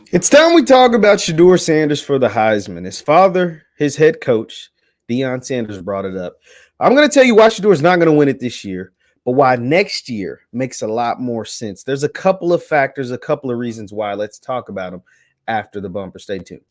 It's time we talk about Shwdeur Sanders for the Heisman. His father, his head coach, Deion Sanders, brought it up. I'm going to tell you why Shwdeur is not going to win it this year, but why next year makes a lot more sense. There's a couple of factors, a couple of reasons why. Let's talk about them after the bumper. Stay tuned.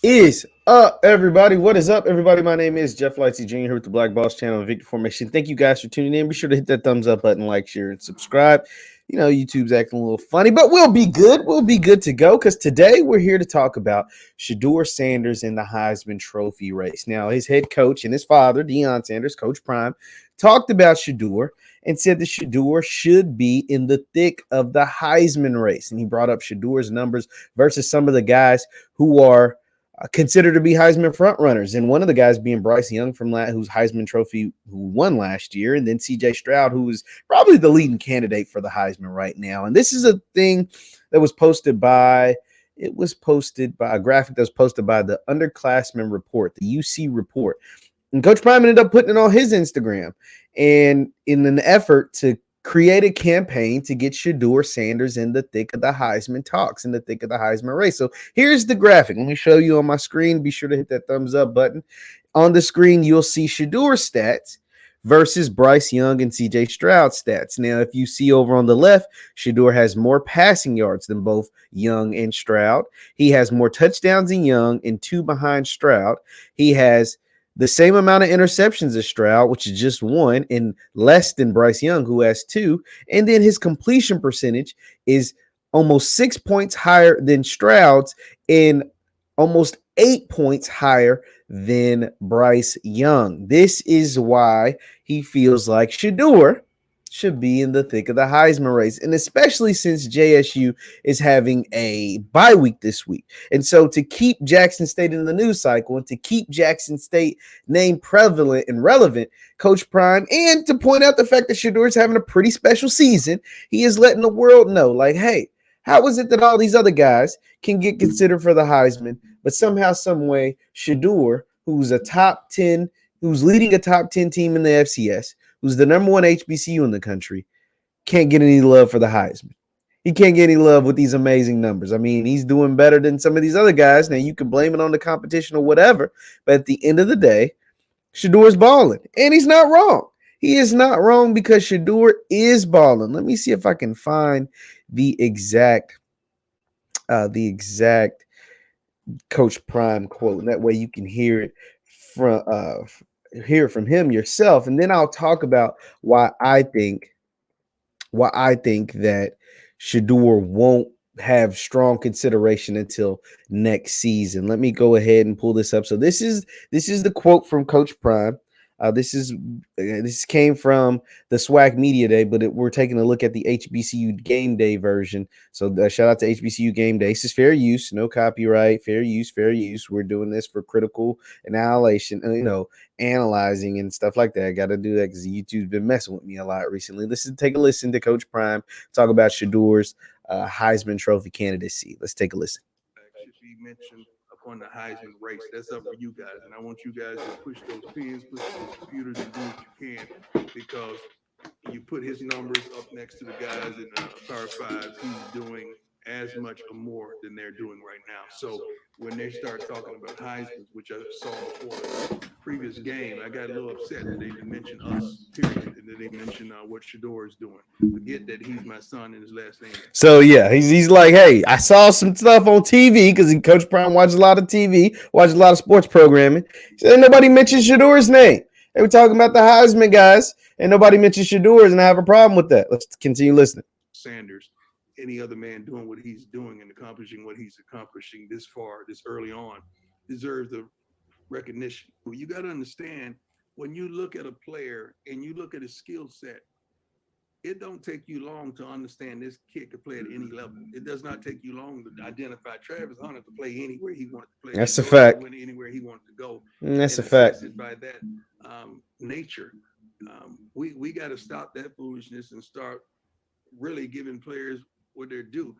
Is up, everybody? What is up, everybody? My name is JeffLightsyJr here with the Black Boss channel and Victory Formation. Thank you guys for tuning in. Be sure to hit that thumbs up button, like, share, and subscribe. You know, YouTube's acting a little funny, but we'll be good. We'll be good to go because today we're here to talk about Shwdeur Sanders in the Heisman Trophy race. Now, his head coach and his father, Deion Sanders, Coach Prime, talked about Shwdeur and said that Shwdeur should be in the thick of the Heisman race. And he brought up Shwdeur's numbers versus some of the guys who are considered to be Heisman frontrunners, and one of the guys being Bryce Young from who's Heisman Trophy who won last year, and then C.J. Stroud, who is probably the leading candidate for the Heisman right now. And this is a thing that was posted by a graphic that was posted by the Underclassmen Report, the UC Report, and Coach Prime ended up putting it on his Instagram, and in an effort to create a campaign to get Shwdeur Sanders in the thick of the Heisman talks, in the thick of the Heisman race. So here's the graphic. Let me show you on my screen. Be sure to hit that thumbs up button. On the screen, you'll see Shwdeur stats versus Bryce Young and CJ Stroud stats. Now, if you see over on the left, Shwdeur has more passing yards than both Young and Stroud. He has more touchdowns than Young and 2 behind Stroud. He has the same amount of interceptions as Stroud, which is just 1, and less than Bryce Young, who has 2. And then his completion percentage is almost 6 points higher than Stroud's and almost 8 points higher than Bryce Young. This is why he feels like Shwdeur should be in the thick of the Heisman race, and especially since JSU is having a bye week this week. And so to keep Jackson State in the news cycle and to keep Jackson State name prevalent and relevant, Coach Prime, and to point out the fact that Shwdeur is having a pretty special season, he is letting the world know, like, hey, how is it that all these other guys can get considered for the Heisman, but somehow, some way, Shwdeur, who's who's leading a top 10 team in the FCS, who's the number 1 HBCU in the country, can't get any love for the Heisman. He can't get any love with these amazing numbers. I mean, he's doing better than some of these other guys. Now, you can blame it on the competition or whatever, but at the end of the day, Shwdeur's balling, and he's not wrong. He is not wrong because Shwdeur is balling. Let me see if I can find the exact Coach Prime quote, and that way you can hear it from him yourself, and then I'll talk about why I think that Shwdeur won't have strong consideration until next season. Let me go ahead and pull this up. So this is the quote from Coach Prime. This came from the SWAC Media Day, but we're taking a look at the HBCU Game Day version. So shout out to HBCU Game Day. This is fair use, no copyright, fair use, fair use. We're doing this for critical annihilation, analyzing and stuff like that. I got to do that because YouTube's been messing with me a lot recently. Take a listen to Coach Prime talk about Shwdeur's Heisman Trophy candidacy. Let's take a listen. Should be mentioned upon the Heisman race. That's up for you guys, and I want you guys to push those pins, push those computers, and do what you can, because you put his numbers up next to the guys in the Power Fives. He's doing as much or more than they're doing right now. So when they start talking about Heisman, which I saw before the previous game, I got a little upset that they didn't mention us, period, and that they mentioned what Shwdeur is doing. Forget that he's my son and his last name. So yeah, he's like, hey, I saw some stuff on TV because Coach Prime watches a lot of TV, watches a lot of sports programming. So nobody mentioned Shwdeur's name. They were talking about the Heisman guys, and nobody mentioned Shwdeur's, and I have a problem with that. Let's continue listening. Sanders, any other man doing what he's doing and accomplishing what he's accomplishing this far, this early on, deserves the recognition. Well, you got to understand, when you look at a player and you look at his skill set, it don't take you long to understand this kid could play at any level. It does not take you long to identify Travis Hunter to play anywhere he wanted to play. That's a fact. Anywhere he wanted to go. That's a fact. By that nature, we got to stop that foolishness and start really giving players what they're due.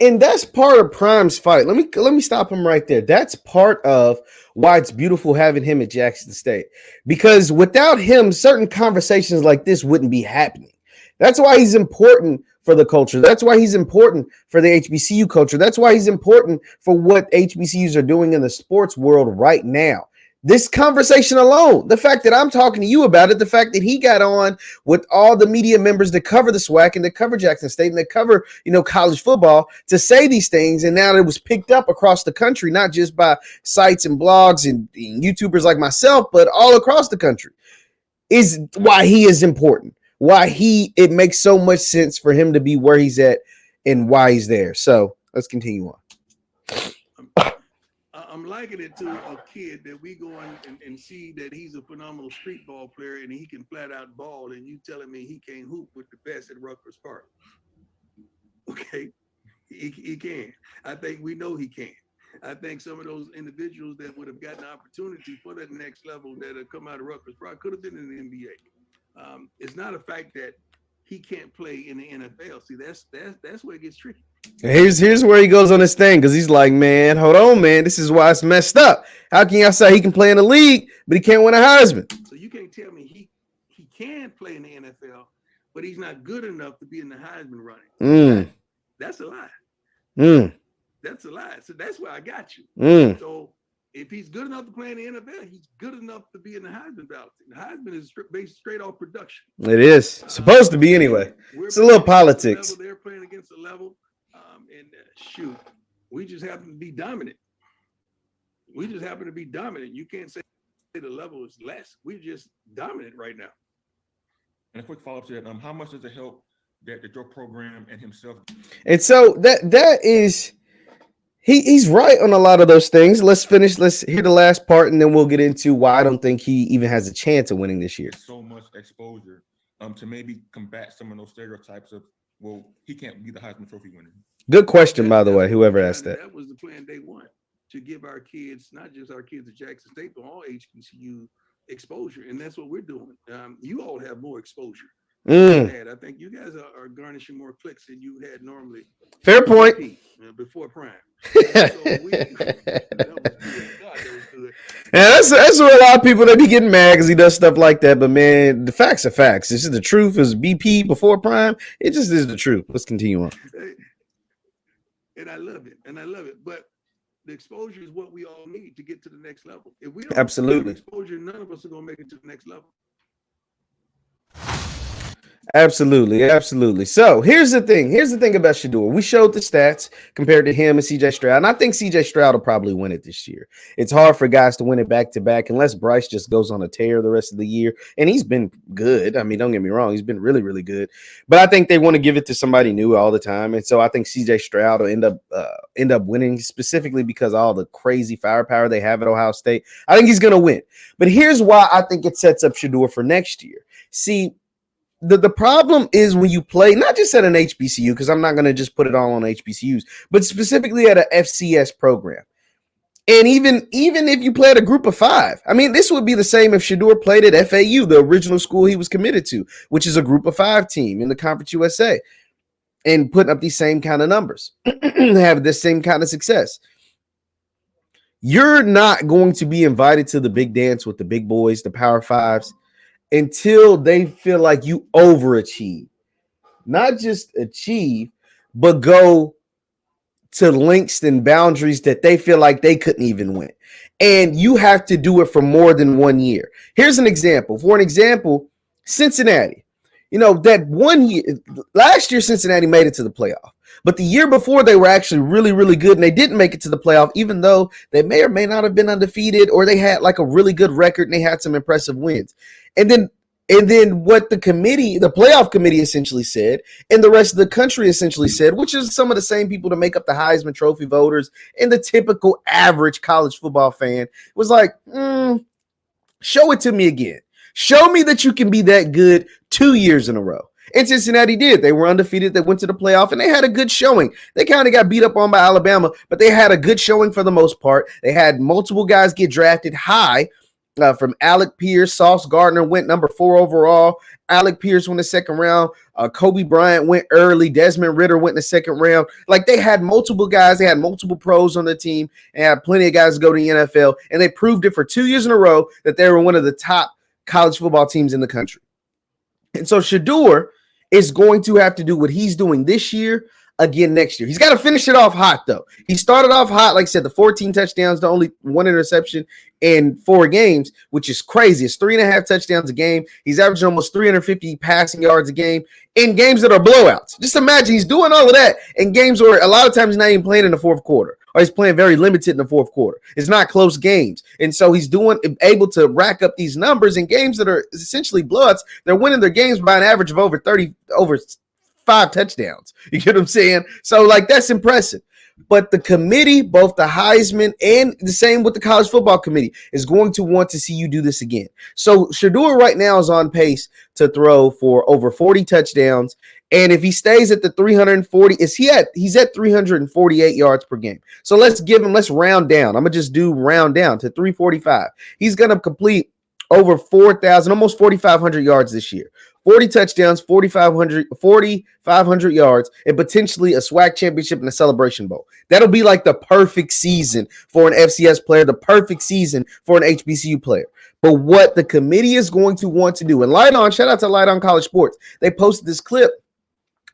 And that's part of Prime's fight. Let me stop him right there. That's part of why it's beautiful having him at Jackson State, because without him, certain conversations like this wouldn't be happening. That's why he's important for the culture. That's why he's important for the HBCU culture. That's why he's important for what HBCUs are doing in the sports world right now. This conversation alone, the fact that I'm talking to you about it, the fact that he got on with all the media members that cover the SWAC and that cover Jackson State and that cover, college football to say these things, and now it was picked up across the country, not just by sites and blogs and YouTubers like myself, but all across the country, is why he is important. It makes so much sense for him to be where he's at and why he's there. So let's continue on. I'm liking it to a kid that we go and see that he's a phenomenal street ball player and he can flat out ball, and you telling me he can't hoop with the best at Rutgers Park. Okay, he can. I think we know he can. I think some of those individuals that would have gotten an opportunity for that next level that have come out of Rutgers Park could have been in the NBA. It's not a fact that he can't play in the NFL. See, that's where it gets tricky. Here's where he goes on this thing, because he's like, man, hold on, man. This is why it's messed up. How can y'all say he can play in the league, but he can't win a Heisman? So you can't tell me he can play in the NFL, but he's not good enough to be in the Heisman running. That's a lie. That's a lie. So that's where I got you. So if he's good enough to play in the NFL, he's good enough to be in the Heisman ballot. The Heisman is based straight off production. It is supposed to be anyway. It's a little politics. They're playing against a level, and shoot, we just happen to be dominant. You can't say the level is less. We're just dominant right now. And a quick follow-up to that, how much does it help that your program and himself? And so that is, he's right on a lot of those things. Let's hear the last part, and then we'll get into why I don't think he even has a chance of winning this year. So much exposure to maybe combat some of those stereotypes of, well, he can't be the Heisman Trophy winner. Good question, by the way, whoever asked that. That was the plan day one, to give our kids, not just our kids at Jackson State, but all HBCU exposure. And that's what we're doing. You all have more exposure. I think you guys are garnishing more clicks than you had normally. Fair point. Before Prime. That's where a lot of people, they be getting mad because he does stuff like that. But man, the facts are facts. This is the truth. Is BP before Prime? It just is the truth. Let's continue on. And I love it. But the exposure is what we all need to get to the next level. If we don't absolutely have exposure, none of us are going to make it to the next level. Absolutely. So here's the thing about Shwdeur. We showed the stats compared to him and CJ Stroud, and I think CJ Stroud will probably win it this year. It's hard for guys to win it back to back unless Bryce just goes on a tear the rest of the year, and he's been good. I mean, don't get me wrong, he's been really, really good, but I think they want to give it to somebody new all the time, and so I think CJ Stroud will end up winning, specifically because of all the crazy firepower they have at Ohio State. I think he's going to win, but here's why I think it sets up Shwdeur for next year. See, the problem is when you play, not just at an HBCU, because I'm not going to just put it all on HBCUs, but specifically at an FCS program. And even if you play at a group of 5, I mean, this would be the same if Shwdeur played at FAU, the original school he was committed to, which is a group of 5 team in the Conference USA, and putting up these same kind of numbers, have this same kind of success. You're not going to be invited to the big dance with the big boys, the Power 5s, until they feel like you overachieve. Not just achieve, but go to lengths and boundaries that they feel like they couldn't even win. And you have to do it for more than 1 year. Here's an example. For an example, Cincinnati. That 1 year, last year Cincinnati made it to the playoff. But the year before, they were actually really, really good, and they didn't make it to the playoff, even though they may or may not have been undefeated, or they had like a really good record and they had some impressive wins. And then what the playoff committee essentially said, and the rest of the country essentially said, which is some of the same people that make up the Heisman Trophy voters and the typical average college football fan, was like, show it to me again. Show me that you can be that good 2 years in a row. And Cincinnati did. They were undefeated. They went to the playoff, and they had a good showing. They kind of got beat up on by Alabama, but they had a good showing for the most part. They had multiple guys get drafted high, from Alec Pierce. Sauce Gardner went number 4 overall. Alec Pierce went the second round. Kobe Bryant went early. Desmond Ridder went in the second round. Like, they had multiple guys. They had multiple pros on the team and had plenty of guys to go to the NFL. And they proved it for 2 years in a row that they were one of the top college football teams in the country. And so Shwdeur is going to have to do what he's doing this year again next year. He's got to finish it off hot, though. He started off hot, like I said, the 14 touchdowns, the only 1 interception in 4 games, which is crazy. It's 3.5 touchdowns a game. He's averaging almost 350 passing yards a game in games that are blowouts. Just imagine he's doing all of that in games where a lot of times he's not even playing in the fourth quarter, or he's playing very limited in the fourth quarter. It's not close games. And so he's able to rack up these numbers in games that are essentially blowouts. They're winning their games by an average of over 5 touchdowns. You get what I'm saying? So, like, that's impressive. But the committee, both the Heisman and the same with the college football committee, is going to want to see you do this again. So Shwdeur right now is on pace to throw for over 40 touchdowns. And if he stays at the 340, he's at 348 yards per game. So let's round down. I'm going to just do round down to 345. He's going to complete over 4,000, almost 4,500 yards this year. 40 touchdowns, 4,500 yards, and potentially a SWAC championship and a Celebration Bowl. That'll be like the perfect season for an FCS player, the perfect season for an HBCU player. But what the committee is going to want to do, and shout out to Light On College Sports, they posted this clip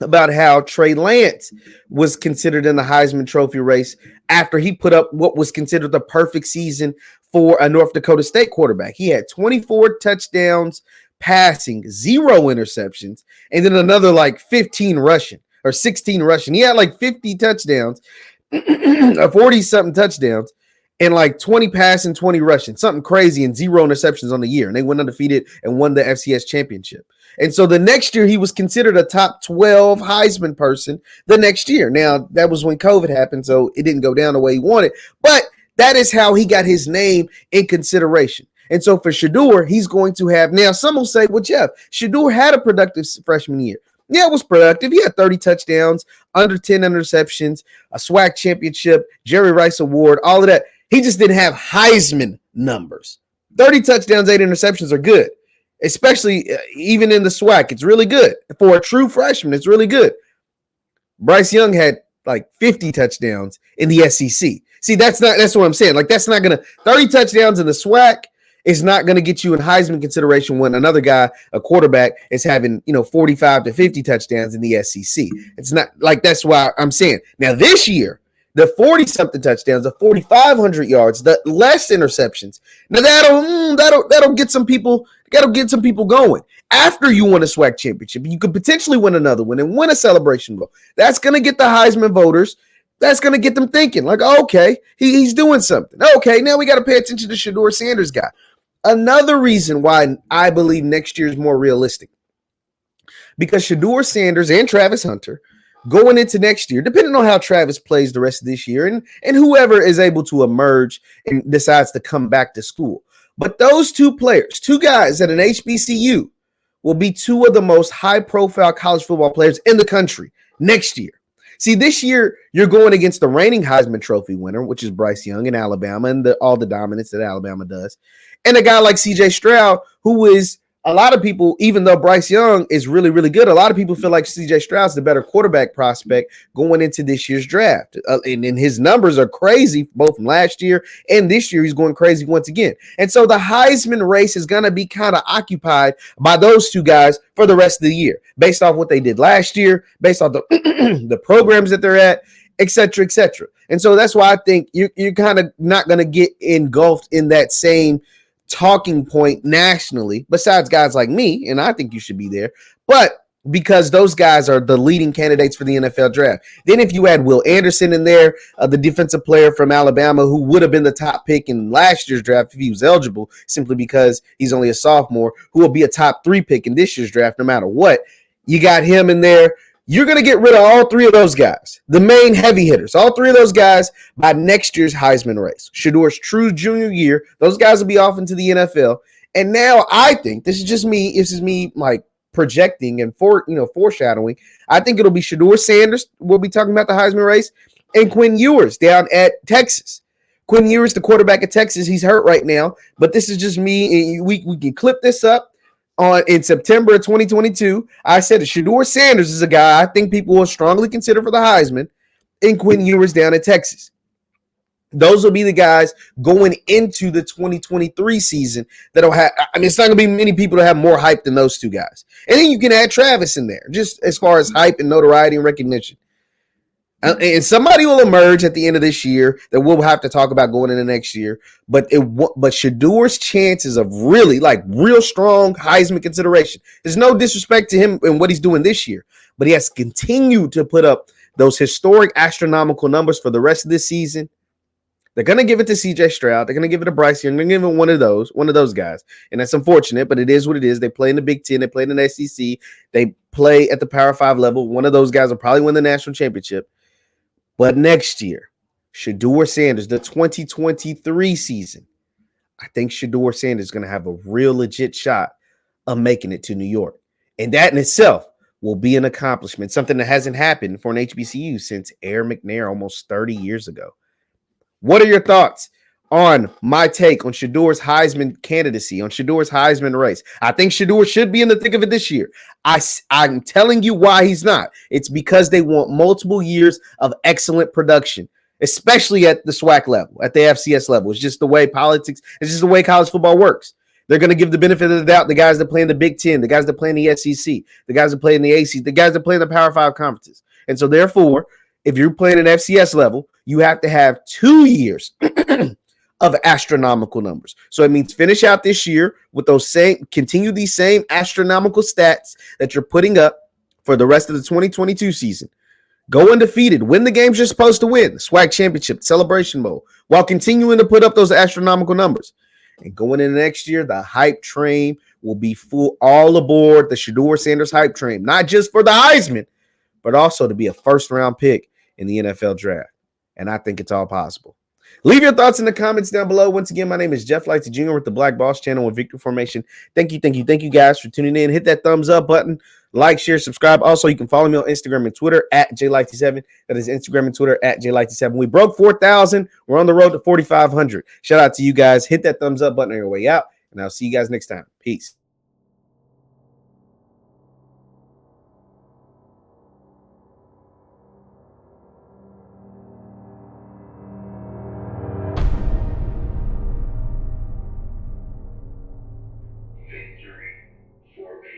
about how Trey Lance was considered in the Heisman Trophy race after he put up what was considered the perfect season for a North Dakota State quarterback. He had 24 touchdowns passing, 0 interceptions, and then another like 15 rushing or 16 rushing. He had like 50 touchdowns, 40-something touchdowns, and like 20 passing, 20 rushing, something crazy, and 0 interceptions on the year. And they went undefeated and won the FCS championship. And so the next year, he was considered a top 12 Heisman person the next year. Now, that was when COVID happened, so it didn't go down the way he wanted. But that is how he got his name in consideration. And so for Shwdeur, he's going to have, now some will say, well, Jeff, Shwdeur had a productive freshman year. Yeah, it was productive. He had 30 touchdowns, under 10 interceptions, a SWAC championship, Jerry Rice Award, all of that. He just didn't have Heisman numbers. 30 touchdowns, 8 interceptions are good, especially even in the SWAC. It's really good. For a true freshman, it's really good. Bryce Young had like 50 touchdowns in the SEC. See, that's what I'm saying. Like, that's not going to, 30 touchdowns in the SWAC is not going to get you in Heisman consideration when another guy, a quarterback, is having, 45 to 50 touchdowns in the SEC. It's not like, that's why I'm saying. Now, this year, the 40-something touchdowns, the 4,500 yards, the less interceptions. Now, that'll get some people, going. After you win a SWAC championship, you could potentially win another one and win a Celebration Bowl. That's going to get the Heisman voters. That's going to get them thinking, like, okay, he's doing something. Okay, now we got to pay attention to Shwdeur Sanders guy. Another reason why I believe next year is more realistic, because Shwdeur Sanders and Travis Hunter going into next year, depending on how Travis plays the rest of this year and whoever is able to emerge and decides to come back to school. But those two players, 2 guys at an HBCU, will be 2 of the most high-profile college football players in the country next year. See, this year, you're going against the reigning Heisman Trophy winner, which is Bryce Young in Alabama, and all the dominance that Alabama does, and a guy like C.J. Stroud, who is, a lot of people, even though Bryce Young is really, really good, a lot of people feel like C.J. Stroud's the better quarterback prospect going into this year's draft. And his numbers are crazy, both from last year and this year. He's going crazy once again. And so the Heisman race is going to be kind of occupied by those 2 guys for the rest of the year, based off what they did last year, based off the, the programs that they're at, et cetera, et cetera. And so that's why I think you're kind of not going to get engulfed in that same talking point nationally, besides guys like me, and I think you should be there, but because those guys are the leading candidates for the NFL draft. Then if you add Will Anderson in there, the defensive player from Alabama who would have been the top pick in last year's draft if he was eligible, simply because he's only a sophomore, who will be a top 3 pick in this year's draft no matter what. You got him in there. You're going to get rid of all 3 of those guys, the main heavy hitters, all 3 of those guys by next year's Heisman race. Shwdeur's true junior year, those guys will be off into the NFL. And now I think, this is me like projecting and foreshadowing. I think it'll be Shwdeur Sanders. We'll be talking about the Heisman race, and Quinn Ewers down at Texas. Quinn Ewers, the quarterback of Texas, he's hurt right now, but this is just me. We can clip this up in September of 2022. I said Shwdeur Sanders is a guy I think people will strongly consider for the Heisman, and Quinn Ewers down in Texas. Those will be the guys going into the 2023 season that'll have. I mean, it's not going to be many people that have more hype than those two guys. And then you can add Travis in there, just as far as hype and notoriety and recognition. And somebody will emerge at the end of this year that we'll have to talk about going into next year. But Shwdeur's chances of really, like, real strong Heisman consideration. There's no disrespect to him and what he's doing this year, but he has continued to put up those historic astronomical numbers for the rest of this season. They're going to give it to CJ Stroud. They're going to give it to Bryce. They're going to give it one of those guys. And that's unfortunate, but it is what it is. They play in the Big Ten. They play in the SEC. They play at the Power 5 level. One of those guys will probably win the national championship. But next year, Shwdeur Sanders, the 2023 season, I think Shwdeur Sanders is going to have a real legit shot of making it to New York. And that in itself will be an accomplishment, something that hasn't happened for an HBCU since Air McNair almost 30 years ago. What are your thoughts on my take on Shwdeur's Heisman candidacy, on Shwdeur's Heisman race? I think Shwdeur should be in the thick of it this year. I'm telling you why he's not. It's because they want multiple years of excellent production, especially at the SWAC level, at the FCS level. It's just the way politics, it's just the way college football works. They're going to give the benefit of the doubt the guys that play in the Big Ten, the guys that play in the SEC, the guys that play in the AC, the guys that play in the Power 5 conferences. And so therefore, if you're playing an FCS level, you have to have 2 years of astronomical numbers. So it means finish out this year with continue these same astronomical stats that you're putting up for the rest of the 2022 season. Go undefeated, win the games you're supposed to win, the SWAC championship, Celebration Bowl, while continuing to put up those astronomical numbers. And going into next year, the hype train will be full, all aboard the Shwdeur Sanders hype train, not just for the Heisman, but also to be a first-round pick in the NFL draft. And I think it's all possible. Leave your thoughts in the comments down below. Once again, my name is JeffLightsyJr with the Black Boss channel with Victory Formation. Thank you guys for tuning in. Hit that thumbs up button, like, share, subscribe. Also, you can follow me on Instagram and Twitter at JLightsy7. That is Instagram and Twitter at JLightsy7. We broke 4,000. We're on the road to 4,500. Shout out to you guys. Hit that thumbs up button on your way out, and I'll see you guys next time. Peace.